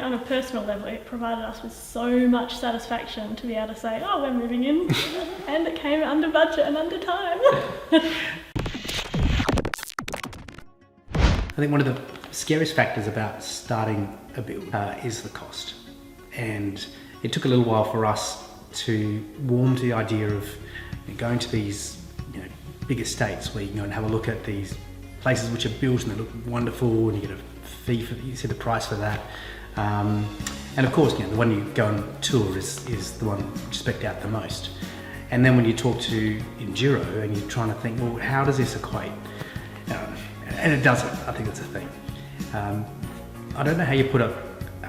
on a personal level, it provided us with so much satisfaction to be able to say, oh, we're moving in, and it came under budget and under time. I think one of the scariest factors about starting a build is the cost. And it took a little while for us to warm to the idea of going to these big estates where you can go and have a look at these places which are built and they look wonderful, and you get a fee for, you see the price for that. And of course, the one you go on tour is the one you spec out the most. And then when you talk to Enduro and you're trying to think, well, how does this equate? And it doesn't. I think it's a thing. I don't know how you put a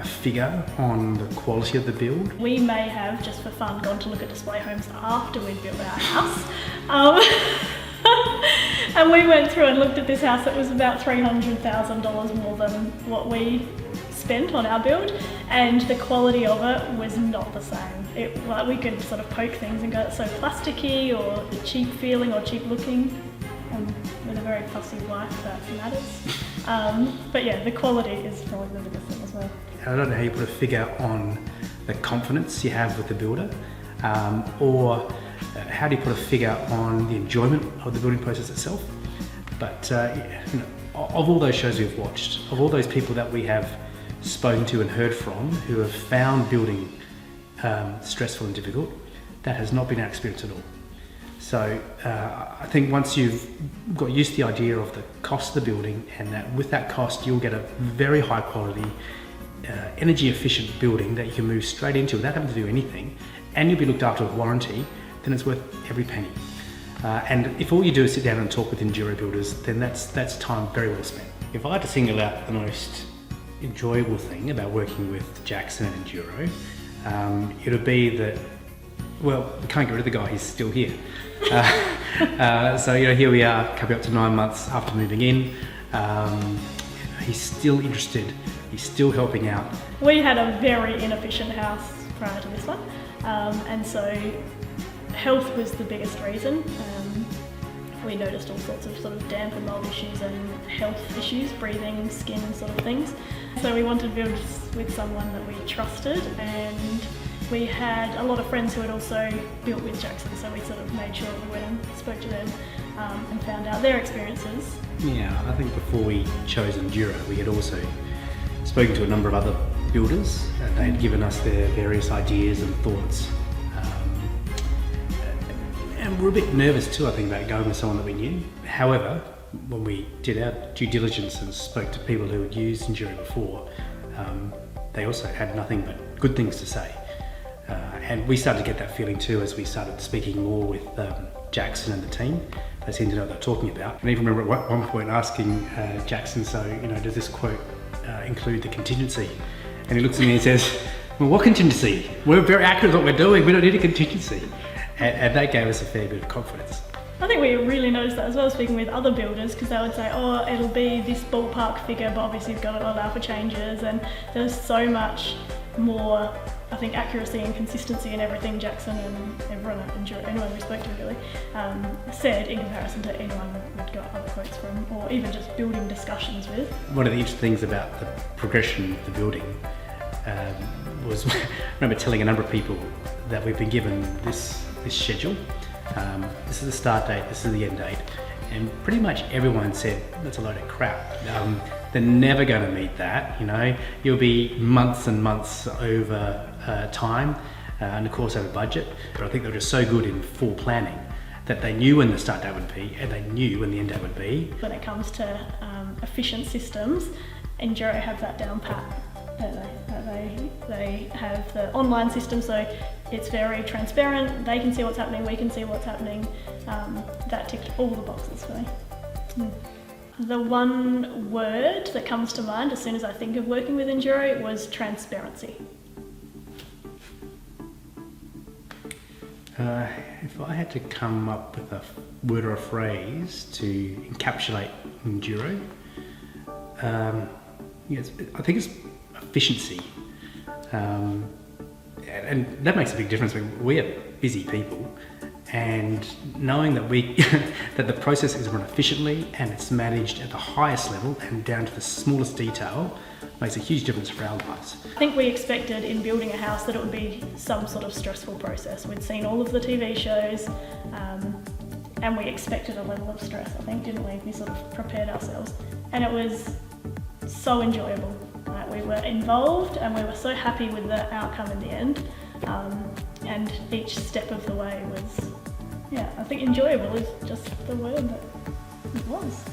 figure on the quality of the build. We may have, just for fun, gone to look at display homes after we'd built our house. And we went through and looked at this house that was about $300,000 more than what we spent on our build, and the quality of it was not the same. Like, we could sort of poke things and go, it's so plasticky or cheap feeling or cheap looking. With a very fussy wife, that matters. But yeah, the quality is probably the biggest thing as well. I don't know how you put a figure on the confidence you have with the builder, or how do you put a figure on the enjoyment of the building process itself. But of all those shows we've watched, of all those people that we have spoken to and heard from who have found building stressful and difficult, that has not been our experience at all. So I think once you've got used to the idea of the cost of the building, and that with that cost you'll get a very high quality, energy efficient building that you can move straight into without having to do anything, and you'll be looked after with warranty, then it's worth every penny. And if all you do is sit down and talk with Enduro builders, then that's time very well spent. If I had to single out the most enjoyable thing about working with Jackson and Enduro, it would be that, well, we can't get rid of the guy, he's still here. So here we are, coming up to 9 months after moving in. He's still interested, he's still helping out. We had a very inefficient house prior to this one, and so health was the biggest reason. We noticed all sorts of damp and mold issues and health issues, breathing, skin sort of things. So we wanted to build with someone that we trusted, and we had a lot of friends who had also built with Jackson, so we sort of made sure we went and spoke to them and found out their experiences. Yeah, I think before we chose Enduro, we had also spoken to a number of other builders. They had given us their various ideas and thoughts. And we're a bit nervous too, I think, about going with someone that we knew. However, when we did our due diligence and spoke to people who had used Enduro before, they also had nothing but good things to say. And we started to get that feeling too as we started speaking more with Jackson and the team. They seemed to know what they're talking about. And I even remember at one point asking Jackson, so does this quote include the contingency? And he looks at me and says, well, what contingency? We're very accurate at what we're doing, we don't need a contingency. And that gave us a fair bit of confidence. I think we really noticed that as well, speaking with other builders, because they would say, oh, it'll be this ballpark figure, but obviously you've got to allow for changes, and there's so much more, I think, accuracy and consistency in everything Jackson and everyone we spoke to really said in comparison to anyone we'd got other quotes from, or even just building discussions with. One of the interesting things about the progression of the building was, I remember telling a number of people that we've been given this schedule. This is the start date, this is the end date, and pretty much everyone said that's a load of crap. They're never going to meet that. You'll be months and months over time, and of course over budget. But I think they were just so good in planning that they knew when the start date would be and they knew when the end date would be. When it comes to efficient systems, Enduro have that down pat. They have the online system, so it's very transparent. They can see what's happening, we can see what's happening. That ticked all the boxes for me. The one word that comes to mind as soon as I think of working with Enduro was transparency. If I had to come up with a word or a phrase to encapsulate Enduro, I think it's efficiency. And that makes a big difference. We are busy people, and knowing that that the process is run efficiently and it's managed at the highest level and down to the smallest detail makes a huge difference for our lives. I think we expected in building a house that it would be some sort of stressful process. We'd seen all of the TV shows, and we expected a level of stress, I think, didn't we? We sort of prepared ourselves, and it was so enjoyable. Right? We were involved and we were so happy with the outcome in the end, and each step of the way was, I think enjoyable is just the word that it was.